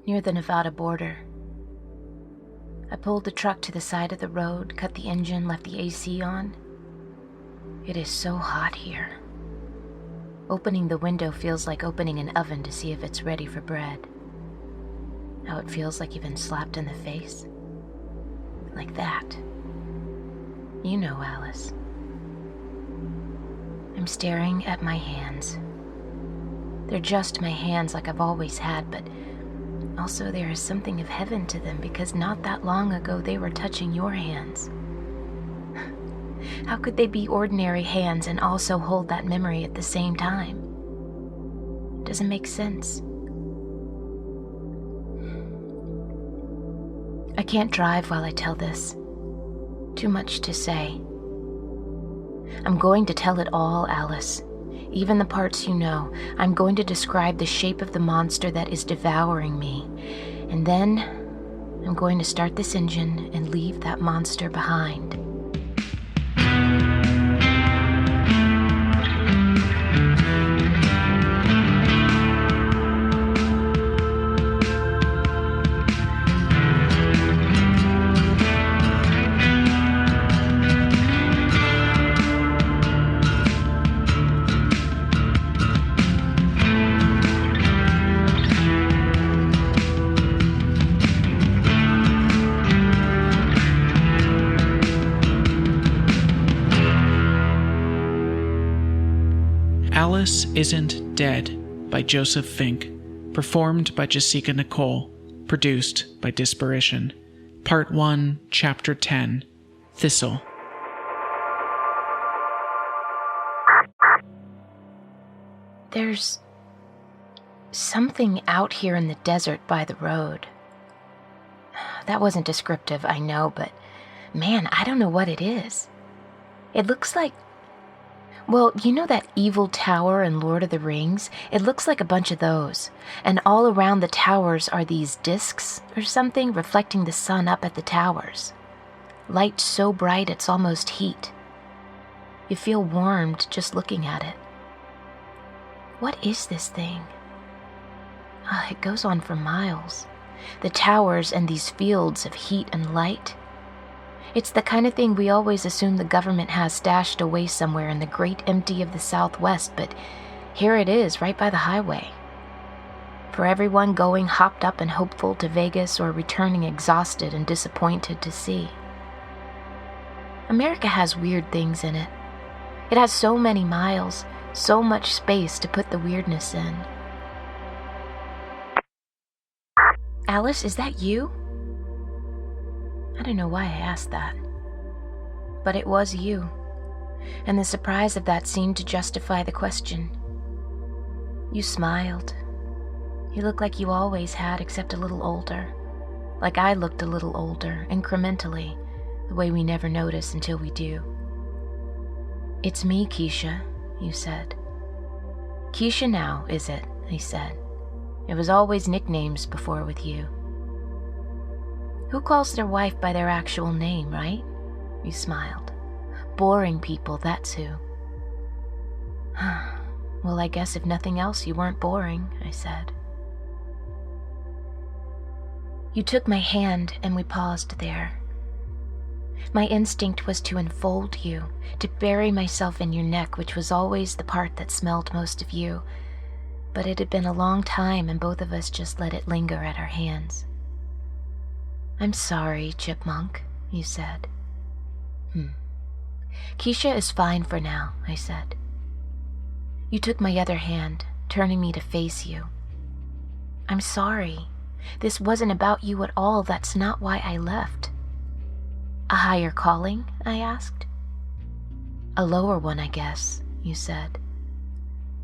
near the Nevada border. I pulled the truck to the side of the road, cut the engine, left the AC on. It is so hot here. Opening the window feels like opening an oven to see if it's ready for bread. How it feels like you've been slapped in the face. Like that. You know, Alice. I'm staring at my hands. They're just my hands like I've always had, but also there is something of heaven to them because not that long ago they were touching your hands. How could they be ordinary hands and also hold that memory at the same time? It doesn't make sense. I can't drive while I tell this. Too much to say. I'm going to tell it all, Alice. Even the parts you know. I'm going to describe the shape of the monster that is devouring me. And then I'm going to start this engine and leave that monster behind. Alice Isn't Dead by Joseph Fink, performed by Jessica Nicole, produced by Disparition. Part 1, Chapter 10, Thistle. There's something out here in the desert by the road. That wasn't descriptive, I know, but man, I don't know what it is. It looks like, well, you know that evil tower in Lord of the Rings? It looks like a bunch of those. And all around the towers are these discs or something reflecting the sun up at the towers. Light so bright it's almost heat. You feel warmed just looking at it. What is this thing? It goes on for miles. The towers and these fields of heat and light. It's the kind of thing we always assume the government has stashed away somewhere in the great empty of the Southwest, but here it is, right by the highway. For everyone going hopped up and hopeful to Vegas or returning exhausted and disappointed to see. America has weird things in it. It has so many miles, so much space to put the weirdness in. Alice, is that you? I don't know why I asked that. But it was you, and the surprise of that seemed to justify the question. You smiled. You looked like you always had, except a little older. Like I looked a little older, incrementally, the way we never notice until we do. It's me, Keisha, you said. Keisha now, is it? I said. It was always nicknames before with you. Who calls their wife by their actual name, right? You smiled. Boring people, that's who. Well, I guess if nothing else, you weren't boring, I said. You took my hand and we paused there. My instinct was to enfold you, to bury myself in your neck, which was always the part that smelled most of you. But it had been a long time and both of us just let it linger at our hands. I'm sorry, Chipmunk, you said. Keisha is fine for now, I said. You took my other hand, turning me to face you. I'm sorry. This wasn't about you at all. That's not why I left. A higher calling? I asked. A lower one, I guess, you said.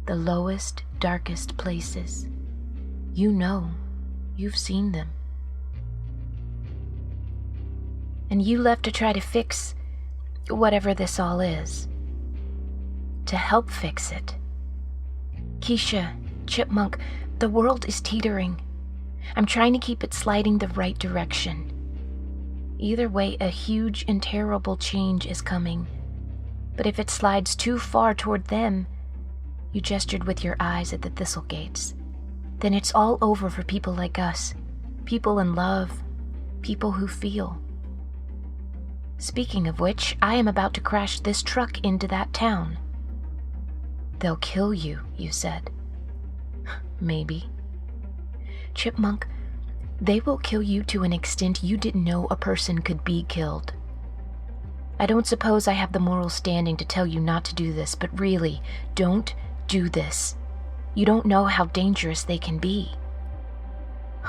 The lowest, darkest places. You know. You've seen them. And you left to try to fix whatever this all is. To help fix it. Keisha, Chipmunk, the world is teetering. I'm trying to keep it sliding the right direction. Either way, a huge and terrible change is coming. But if it slides too far toward them, you gestured with your eyes at the Thistle gates, then it's all over for people like us. People in love, people who feel. Speaking of which, I am about to crash this truck into that town. They'll kill you, you said. Maybe. Chipmunk, they will kill you to an extent you didn't know a person could be killed. I don't suppose I have the moral standing to tell you not to do this, but really, don't do this. You don't know how dangerous they can be.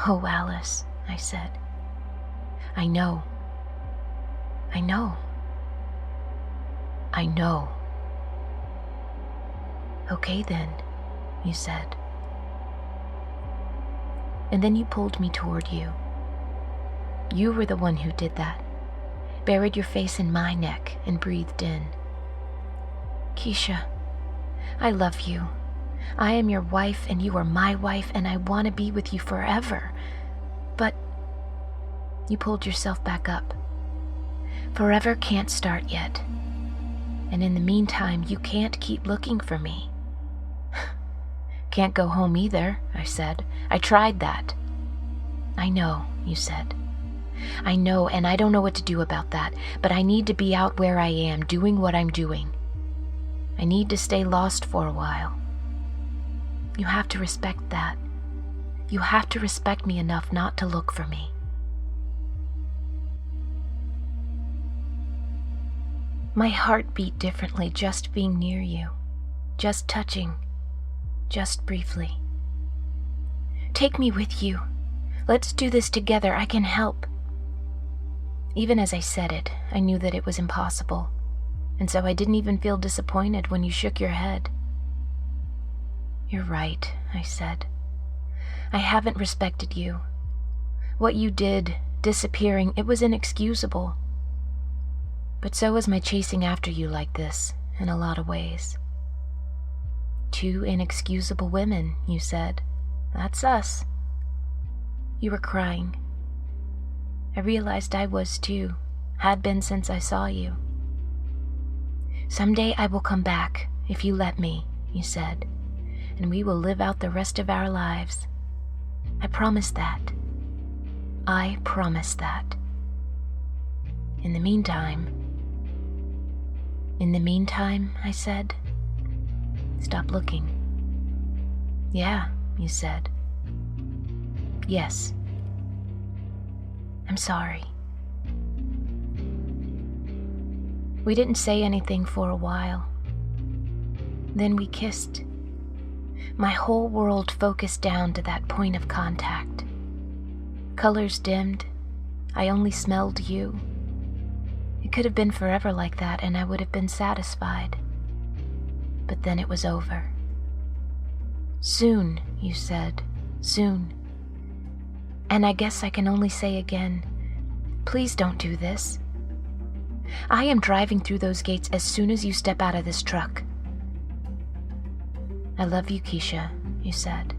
Oh, Alice, I said. I know. I know. I know. Okay then, you said. And then you pulled me toward you. You were the one who did that. Buried your face in my neck and breathed in. Keisha, I love you. I am your wife and you are my wife and I want to be with you forever. But you pulled yourself back up. Forever can't start yet. And in the meantime, you can't keep looking for me. Can't go home either, I said. I tried that. I know, you said. I know, and I don't know what to do about that, but I need to be out where I am, doing what I'm doing. I need to stay lost for a while. You have to respect that. You have to respect me enough not to look for me. My heart beat differently just being near you, just touching, just briefly. Take me with you. Let's do this together. I can help. Even as I said it, I knew that it was impossible, and so I didn't even feel disappointed when you shook your head. You're right, I said. I haven't respected you. What you did, disappearing, it was inexcusable. But so was my chasing after you like this, in a lot of ways. Two inexcusable women, you said. That's us. You were crying. I realized I was too, had been since I saw you. Someday I will come back, if you let me, you said, and we will live out the rest of our lives. I promise that. I promise that. In the meantime, I said, stop looking. Yeah, you said. Yes. I'm sorry. We didn't say anything for a while. Then we kissed. My whole world focused down to that point of contact. Colors dimmed. I only smelled you. It could have been forever like that, and I would have been satisfied. But then it was over. Soon, you said. Soon. And I guess I can only say again, please don't do this. I am driving through those gates as soon as you step out of this truck. I love you, Keisha, you said.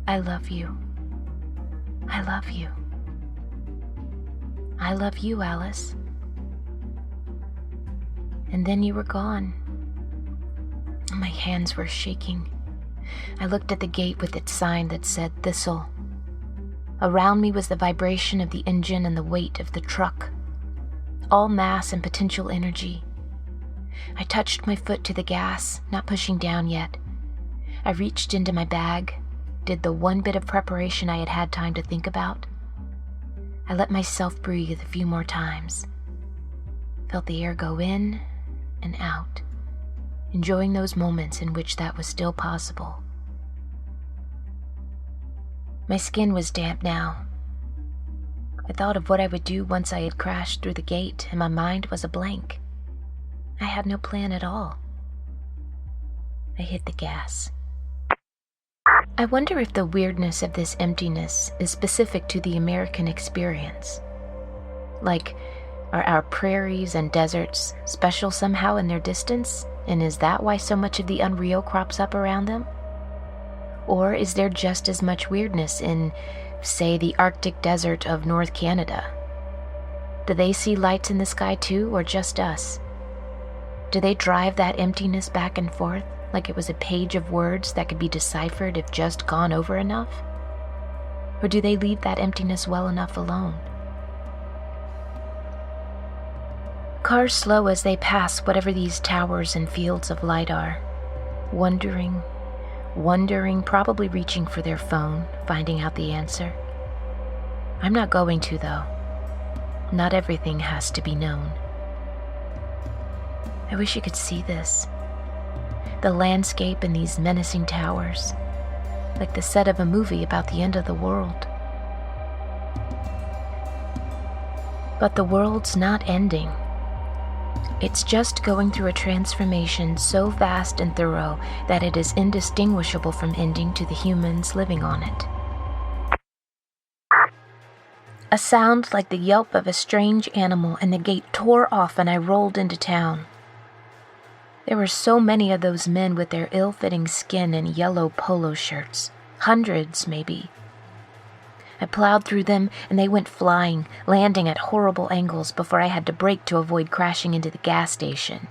I love you. I love you. I love you, Alice. And then you were gone. My hands were shaking. I looked at the gate with its sign that said Thistle. Around me was the vibration of the engine and the weight of the truck. All mass and potential energy. I touched my foot to the gas, not pushing down yet. I reached into my bag, did the one bit of preparation I had had time to think about. I let myself breathe a few more times. Felt the air go in and out, enjoying those moments in which that was still possible. My skin was damp now. I thought of what I would do once I had crashed through the gate, and my mind was a blank. I had no plan at all. I hit the gas. I wonder if the weirdness of this emptiness is specific to the American experience. Like, are our prairies and deserts special somehow in their distance, and is that why so much of the unreal crops up around them? Or is there just as much weirdness in, say, the Arctic desert of North Canada? Do they see lights in the sky too, or just us? Do they drive that emptiness back and forth like it was a page of words that could be deciphered if just gone over enough? Or do they leave that emptiness well enough alone? Cars slow as they pass whatever these towers and fields of light are, wondering, probably reaching for their phone, finding out the answer. I'm not going to, though. Not everything has to be known. I wish you could see this. The landscape and these menacing towers, like the set of a movie about the end of the world. But the world's not ending. It's just going through a transformation so vast and thorough that it is indistinguishable from ending to the humans living on it. A sound like the yelp of a strange animal, and the gate tore off and I rolled into town. There were so many of those men with their ill-fitting skin and yellow polo shirts. Hundreds, maybe. I plowed through them, and they went flying, landing at horrible angles before I had to brake to avoid crashing into the gas station.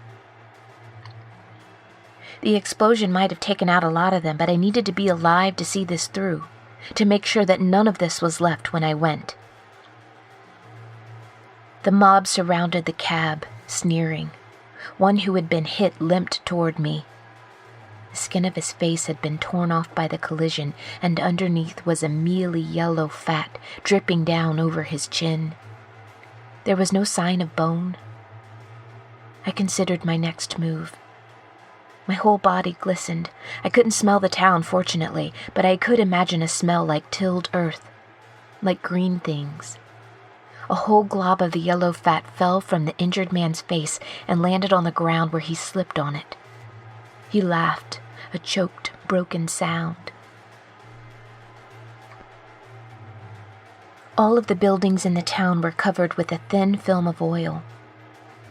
The explosion might have taken out a lot of them, but I needed to be alive to see this through, to make sure that none of this was left when I went. The mob surrounded the cab, sneering. One who had been hit limped toward me. The skin of his face had been torn off by the collision, and underneath was a mealy yellow fat dripping down over his chin. There was no sign of bone. I considered my next move. My whole body glistened. I couldn't smell the town, fortunately, but I could imagine a smell like tilled earth, like green things. A whole glob of the yellow fat fell from the injured man's face and landed on the ground where he slipped on it. He laughed, a choked, broken sound. All of the buildings in the town were covered with a thin film of oil.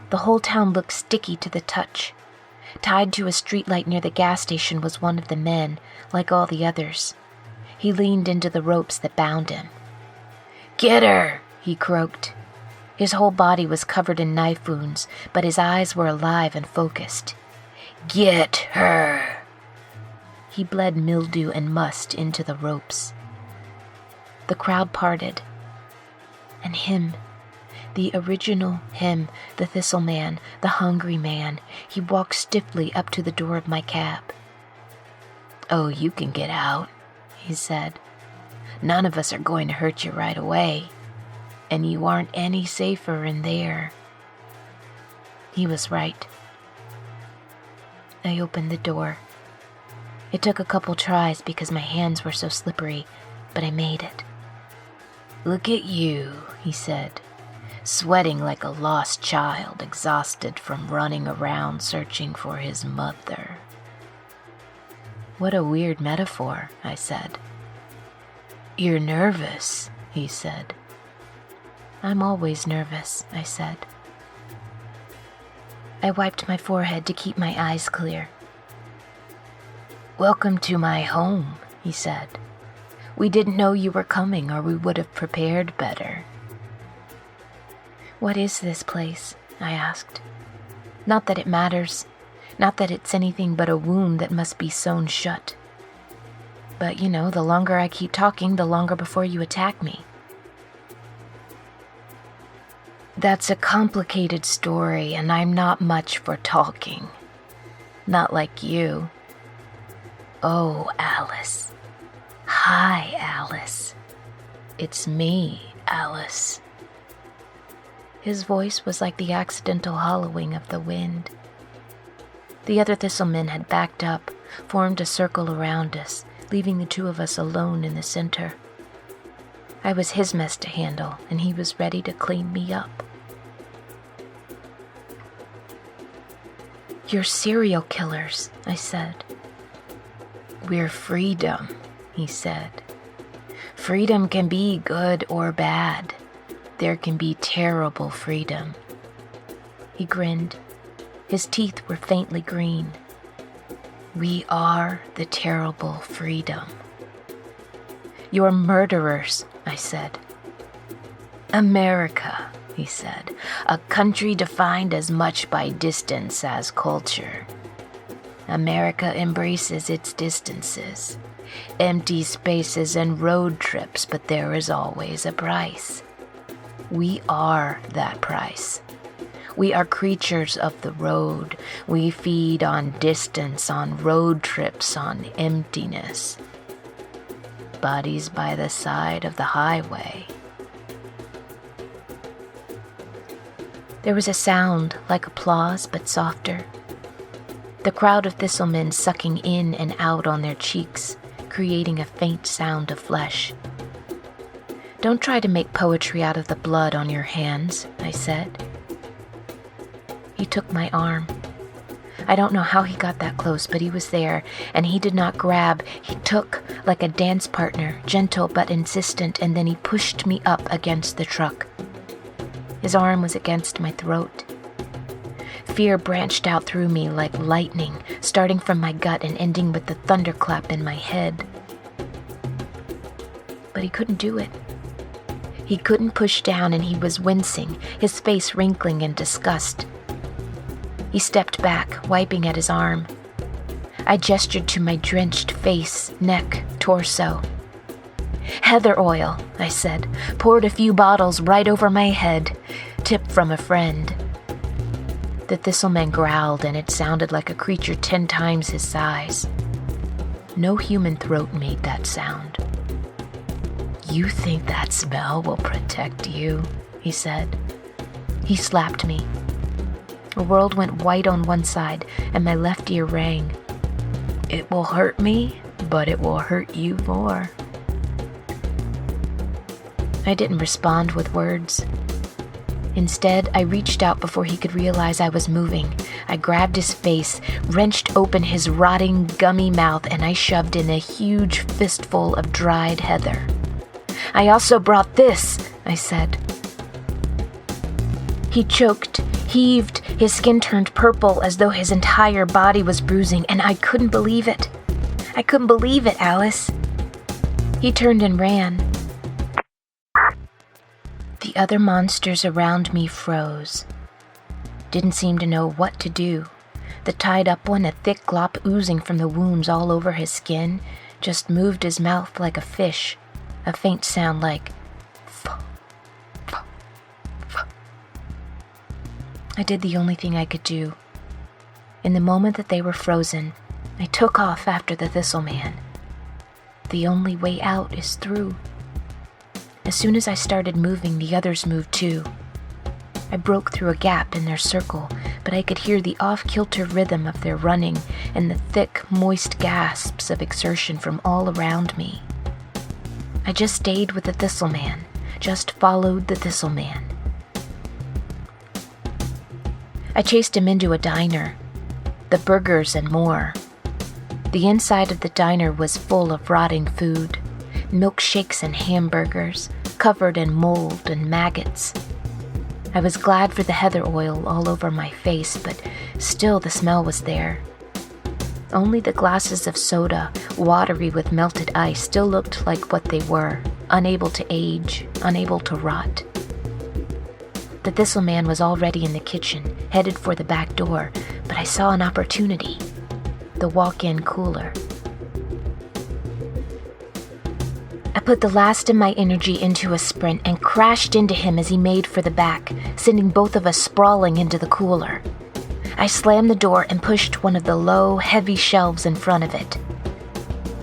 The whole town looked sticky to the touch. Tied to a streetlight near the gas station was one of the men, like all the others. He leaned into the ropes that bound him. "Get her!" he croaked. His whole body was covered in knife wounds, but his eyes were alive and focused. "Get her!" He bled mildew and must into the ropes. The crowd parted. And him, the original him, the Thistle man, the hungry man, he walked stiffly up to the door of my cab. "Oh, you can get out," he said. "None of us are going to hurt you right away, and you aren't any safer in there." He was right. I opened the door. It took a couple tries because my hands were so slippery, but I made it. "Look at you," he said, "sweating like a lost child, exhausted from running around searching for his mother." "What a weird metaphor," I said. "You're nervous," he said. "I'm always nervous," I said. I wiped my forehead to keep my eyes clear. "Welcome to my home," he said. "We didn't know you were coming, or we would have prepared better." "What is this place?" I asked. Not that it matters, not that it's anything but a wound that must be sewn shut. But, the longer I keep talking, the longer before you attack me. "That's a complicated story, and I'm not much for talking. Not like you." "Oh, Alice. Hi, Alice. It's me, Alice." His voice was like the accidental hollowing of the wind. The other Thistlemen had backed up, formed a circle around us, leaving the two of us alone in the center. I was his mess to handle, and he was ready to clean me up. "You're serial killers," I said. "We're freedom," he said. "Freedom can be good or bad. There can be terrible freedom." He grinned. His teeth were faintly green. "We are the terrible freedom." "You're murderers," I said. "America," he said, "a country defined as much by distance as culture. America embraces its distances. Empty spaces and road trips, but there is always a price. We are that price. We are creatures of the road. We feed on distance, on road trips, on emptiness. Bodies by the side of the highway. There was a sound like applause, but softer. The crowd of thistlemen sucking in and out on their cheeks, creating a faint sound of flesh. "Don't try to make poetry out of the blood on your hands," I said. He took my arm. I don't know how he got that close, but he was there, and he did not grab. He took like a dance partner, gentle but insistent, and then he pushed me up against the truck. His arm was against my throat. Fear branched out through me like lightning, starting from my gut and ending with the thunderclap in my head. But he couldn't do it. He couldn't push down, and he was wincing, his face wrinkling in disgust. He stepped back, wiping at his arm. I gestured to my drenched face, neck, torso. "Heather oil," I said, poured a few bottles right over my head. Tip from a friend. The thistleman growled, and it sounded like a creature 10 times his size. No human throat made that sound. "You think that smell will protect you?" he said. He slapped me. The world went white on one side, and my left ear rang. "It will hurt me, but it will hurt you more." I didn't respond with words. Instead, I reached out before he could realize I was moving. I grabbed his face, wrenched open his rotting, gummy mouth, and I shoved in a huge fistful of dried heather. "I also brought this," I said. He choked, heaved, his skin turned purple as though his entire body was bruising, and I couldn't believe it. I couldn't believe it, Alice. He turned and ran. The other monsters around me froze. Didn't seem to know what to do. The tied-up one, a thick glop oozing from the wounds all over his skin, just moved his mouth like a fish, a faint sound like f. I did the only thing I could do. In the moment that they were frozen, I took off after the Thistleman. The only way out is through. As soon as I started moving, the others moved too. I broke through a gap in their circle, but I could hear the off-kilter rhythm of their running and the thick, moist gasps of exertion from all around me. I just stayed with the Thistleman, just followed the Thistleman. I chased him into a diner, the burgers and more. The inside of the diner was full of rotting food, milkshakes and hamburgers, covered in mold and maggots. I was glad for the heather oil all over my face, but still the smell was there. Only the glasses of soda, watery with melted ice, still looked like what they were, unable to age, unable to rot. The Thistleman was already in the kitchen, headed for the back door, but I saw an opportunity. The walk-in cooler. I put the last of my energy into a sprint and crashed into him as he made for the back, sending both of us sprawling into the cooler. I slammed the door and pushed one of the low, heavy shelves in front of it.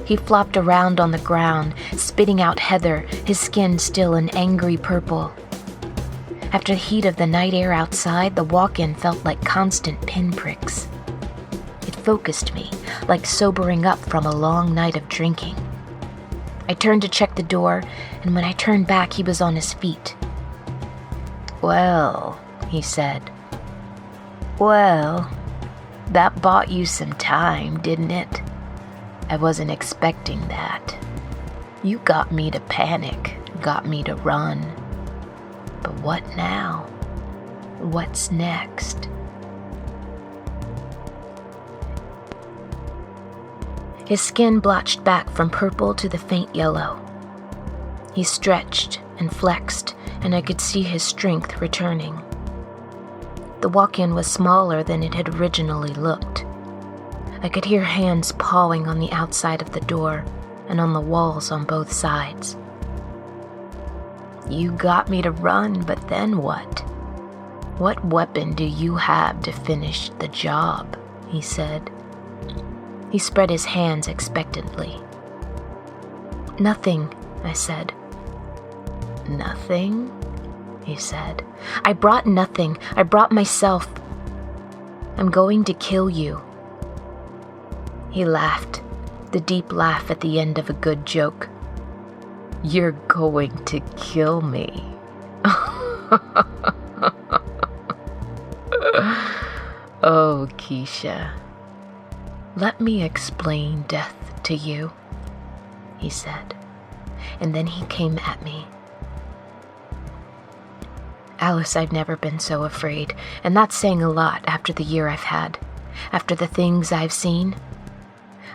He flopped around on the ground, spitting out heather, his skin still an angry purple. After the heat of the night air outside, the walk-in felt like constant pinpricks. It focused me, like sobering up from a long night of drinking. I turned to check the door, and when I turned back, he was on his feet. "Well," he said. "Well, that bought you some time, didn't it? I wasn't expecting that. You got me to panic, got me to run. But what now? What's next?" His skin blotched back from purple to the faint yellow. He stretched and flexed, and I could see his strength returning. The walk-in was smaller than it had originally looked. I could hear hands pawing on the outside of the door, and on the walls on both sides. You got me to run, but then what? What weapon do you have to finish the job? He said. He spread his hands expectantly. Nothing, I said. Nothing? He said. I brought nothing. I brought myself. I'm going to kill you. He laughed, the deep laugh at the end of a good joke. You're going to kill me. Oh, Keisha. Let me explain death to you, he said, and then he came at me. Alice, I've never been so afraid, and that's saying a lot after the year I've had, after the things I've seen.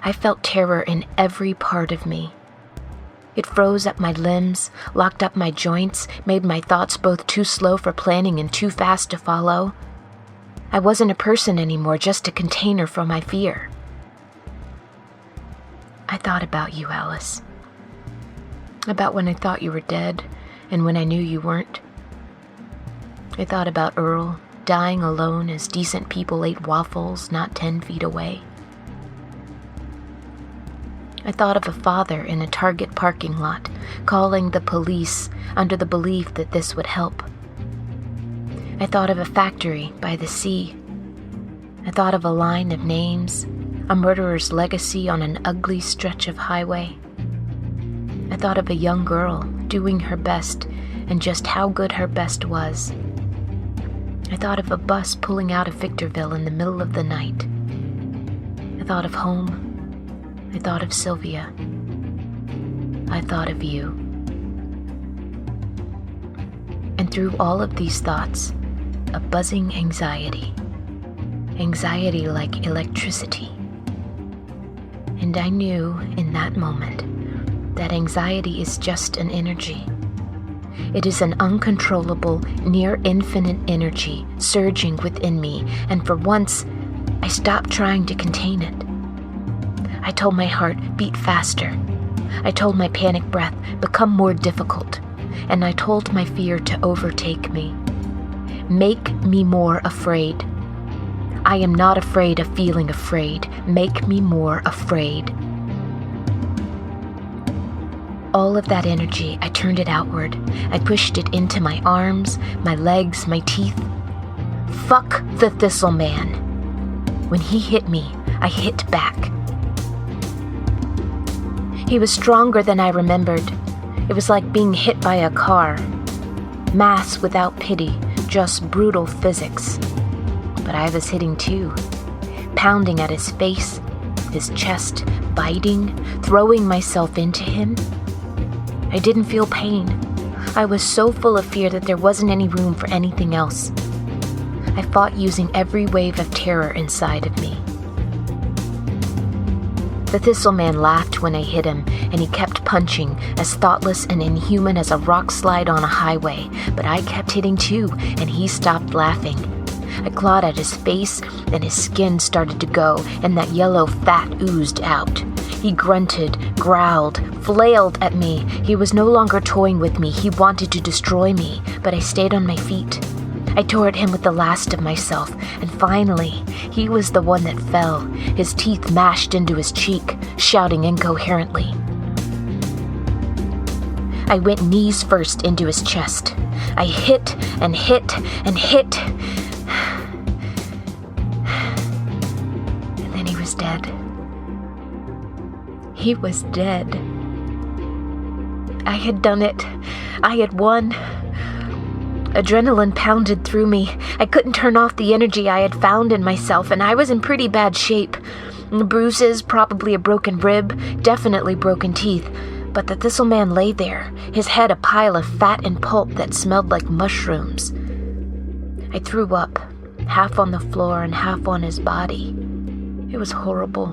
I felt terror in every part of me. It froze up my limbs, locked up my joints, made my thoughts both too slow for planning and too fast to follow. I wasn't a person anymore, just a container for my fear. I thought about you, Alice. About when I thought you were dead, and when I knew you weren't. I thought about Earl, dying alone as decent people ate waffles not 10 feet away. I thought of a father in a Target parking lot, calling the police under the belief that this would help. I thought of a factory by the sea. I thought of a line of names, a murderer's legacy on an ugly stretch of highway. I thought of a young girl doing her best and just how good her best was. I thought of a bus pulling out of Victorville in the middle of the night. I thought of home. I thought of Sylvia. I thought of you. And through all of these thoughts, a buzzing anxiety. Anxiety like electricity. And I knew in that moment that anxiety is just an energy. It is an uncontrollable, near-infinite energy surging within me, and for once, I stopped trying to contain it. I told my heart, beat faster. I told my panic breath, become more difficult. And I told my fear to overtake me. Make me more afraid. I am not afraid of feeling afraid. Make me more afraid. All of that energy, I turned it outward. I pushed it into my arms, my legs, my teeth. Fuck the Thistle man. When he hit me, I hit back. He was stronger than I remembered. It was like being hit by a car. Mass without pity, just brutal physics. But I was hitting too, pounding at his face, his chest, biting, throwing myself into him. I didn't feel pain. I was so full of fear that there wasn't any room for anything else. I fought using every wave of terror inside of me. The Thistle man laughed when I hit him, and he kept punching, as thoughtless and inhuman as a rock slide on a highway. But I kept hitting too, and he stopped laughing. I clawed at his face, and his skin started to go, and that yellow fat oozed out. He grunted, growled, flailed at me. He was no longer toying with me. He wanted to destroy me, but I stayed on my feet. I tore at him with the last of myself, and finally, he was the one that fell, his teeth mashed into his cheek, shouting incoherently. I went knees first into his chest. I hit and hit and hit. And then he was dead. He was dead. I had done it. I had won. Adrenaline pounded through me. I couldn't turn off the energy I had found in myself, and I was in pretty bad shape. Bruises, probably a broken rib, definitely broken teeth. But the Thistle man lay there, his head a pile of fat and pulp that smelled like mushrooms. I threw up, half on the floor and half on his body. It was horrible.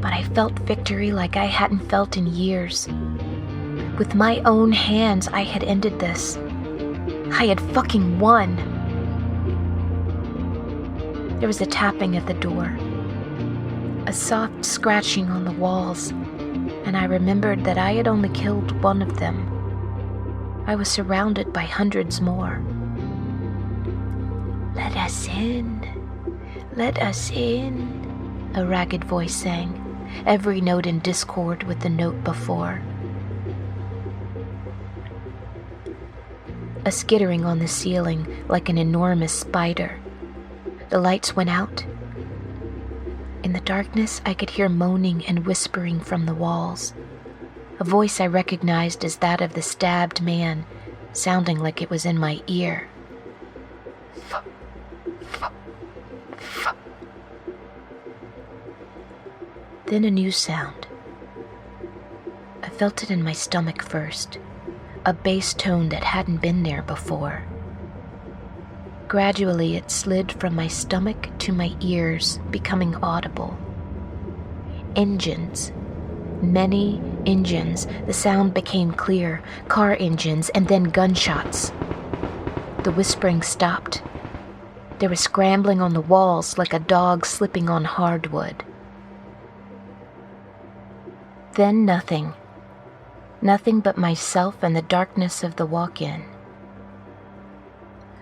But I felt victory like I hadn't felt in years. With my own hands, I had ended this. I had fucking won. There was a tapping at the door. A soft scratching on the walls, and I remembered that I had only killed one of them. I was surrounded by hundreds more. "Let us in, let us in," a ragged voice sang, every note in discord with the note before. A skittering on the ceiling like an enormous spider. The lights went out. In the darkness, I could hear moaning and whispering from the walls. A voice I recognized as that of the stabbed man, sounding like it was in my ear. Then a new sound. I felt it in my stomach first, a bass tone that hadn't been there before. Gradually, it slid from my stomach to my ears, becoming audible. Engines. Many engines. The sound became clear. Car engines, and then gunshots. The whispering stopped. There was scrambling on the walls like a dog slipping on hardwood. Then nothing. Nothing but myself and the darkness of the walk-in.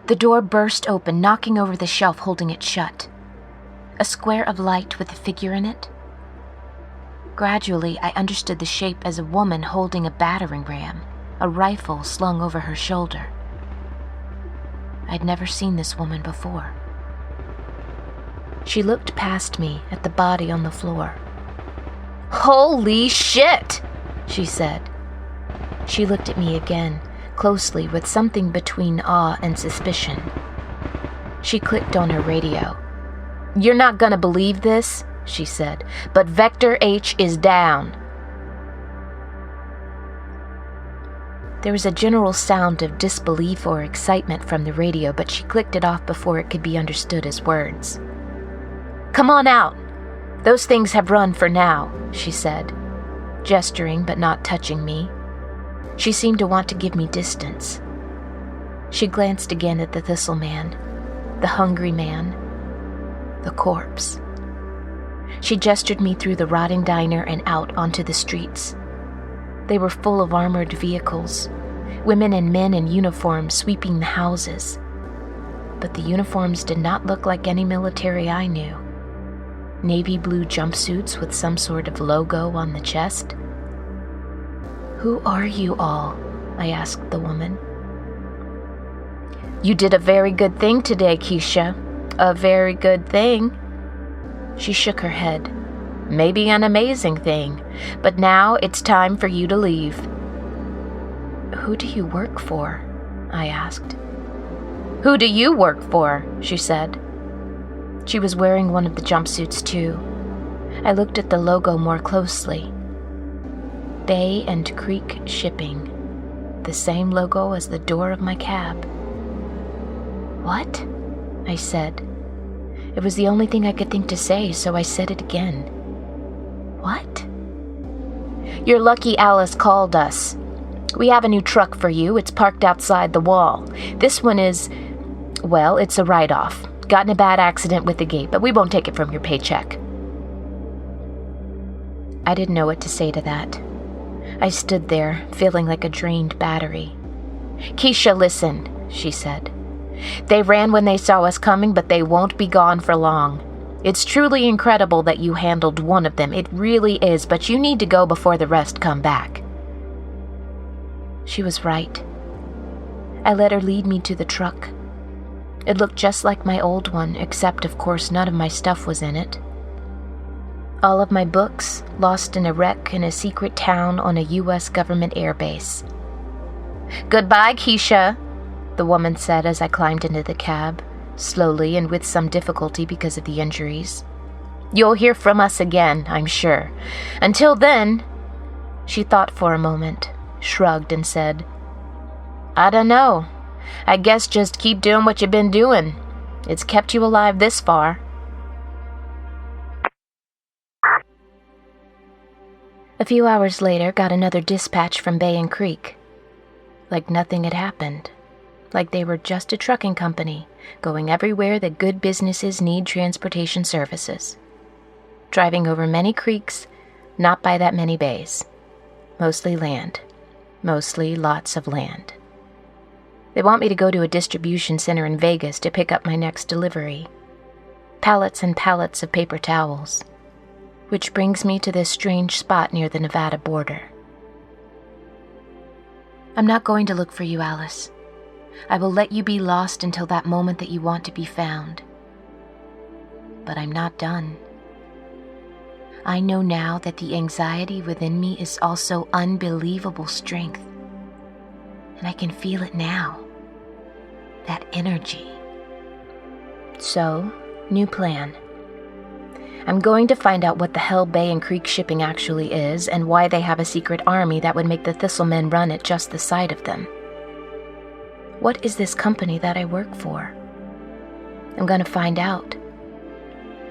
The door burst open, knocking over the shelf holding it shut. A square of light with a figure in it. Gradually, I understood the shape as a woman holding a battering ram, a rifle slung over her shoulder. I'd never seen this woman before. She looked past me at the body on the floor. "Holy shit!" she said. She looked at me again, closely, with something between awe and suspicion. She clicked on her radio. "You're not gonna believe this," she said, "but Vector H is down." There was a general sound of disbelief or excitement from the radio, but she clicked it off before it could be understood as words. "Come on out. Those things have run for now," she said, gesturing but not touching me. She seemed to want to give me distance. She glanced again at the Thistle man, the hungry man, the corpse. She gestured me through the rotting diner and out onto the streets. They were full of armored vehicles, women and men in uniforms sweeping the houses. But the uniforms did not look like any military I knew. Navy blue jumpsuits with some sort of logo on the chest. "Who are you all?" I asked the woman. "You did a very good thing today, Keisha. A very good thing." She shook her head. "Maybe an amazing thing, but now it's time for you to leave." "Who do you work for?" I asked. "Who do you work for?" she said. She was wearing one of the jumpsuits too. I looked at the logo more closely. Bay and Creek Shipping. The same logo as the door of my cab. "What?" I said. It was the only thing I could think to say, so I said it again. "What?" "You're lucky Alice called us. We have a new truck for you. It's parked outside the wall. This one is, well, it's a write-off. Got in a bad accident with the gate, but we won't take it from your paycheck." I didn't know what to say to that. I stood there, feeling like a drained battery. "Keisha, listen," she said. "They ran when they saw us coming, but they won't be gone for long. It's truly incredible that you handled one of them. It really is, but you need to go before the rest come back." She was right. I let her lead me to the truck. It looked just like my old one, except, of course, none of my stuff was in it. All of my books, lost in a wreck in a secret town on a U.S. government airbase. "Goodbye, Keisha," the woman said as I climbed into the cab, slowly and with some difficulty because of the injuries. "You'll hear from us again, I'm sure. Until then..." She thought for a moment, shrugged, and said, "I don't know. I guess just keep doing what you've been doing. It's kept you alive this far." A few hours later, got another dispatch from Bay and Creek. Like nothing had happened. Like they were just a trucking company, going everywhere that good businesses need transportation services. driving over many creeks, not by that many bays. Mostly land. Mostly lots of land. They want me to go to a distribution center in Vegas to pick up my next delivery. Pallets and pallets of paper towels. Which brings me to this strange spot near the Nevada border. I'm not going to look for you, Alice. I will let you be lost until that moment that you want to be found. But I'm not done. I know now that the anxiety within me is also unbelievable strength. And I can feel it now. That energy. So, new plan. I'm going to find out what the hell Bay and Creek shipping actually is and why they have a secret army that would make the Thistle men run at just the sight of them. What is this company that I work for? I'm going to find out.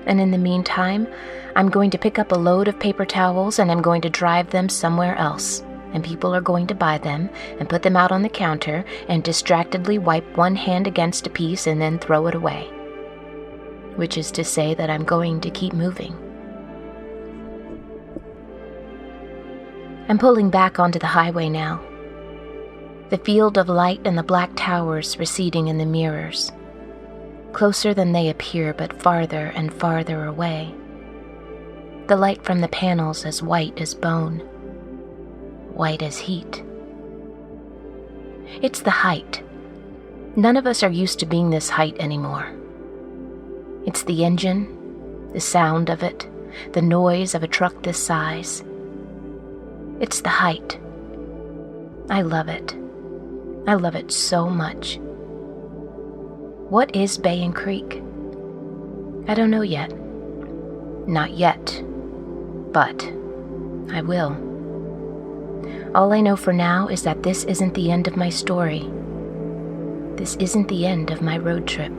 And in the meantime, I'm going to pick up a load of paper towels and I'm going to drive them somewhere else. And people are going to buy them and put them out on the counter and distractedly wipe one hand against a piece and then throw it away. Which is to say that I'm going to keep moving. I'm pulling back onto the highway now. The field of light and the black towers receding in the mirrors. Closer than they appear, but farther and farther away. The light from the panels as white as bone. White as heat. It's the height. None of us are used to being this height anymore. It's the engine, the sound of it, the noise of a truck this size. It's the height. I love it. I love it so much. What is Bay and Creek? I don't know yet. Not yet. But I will. All I know for now is that this isn't the end of my story. This isn't the end of my road trip.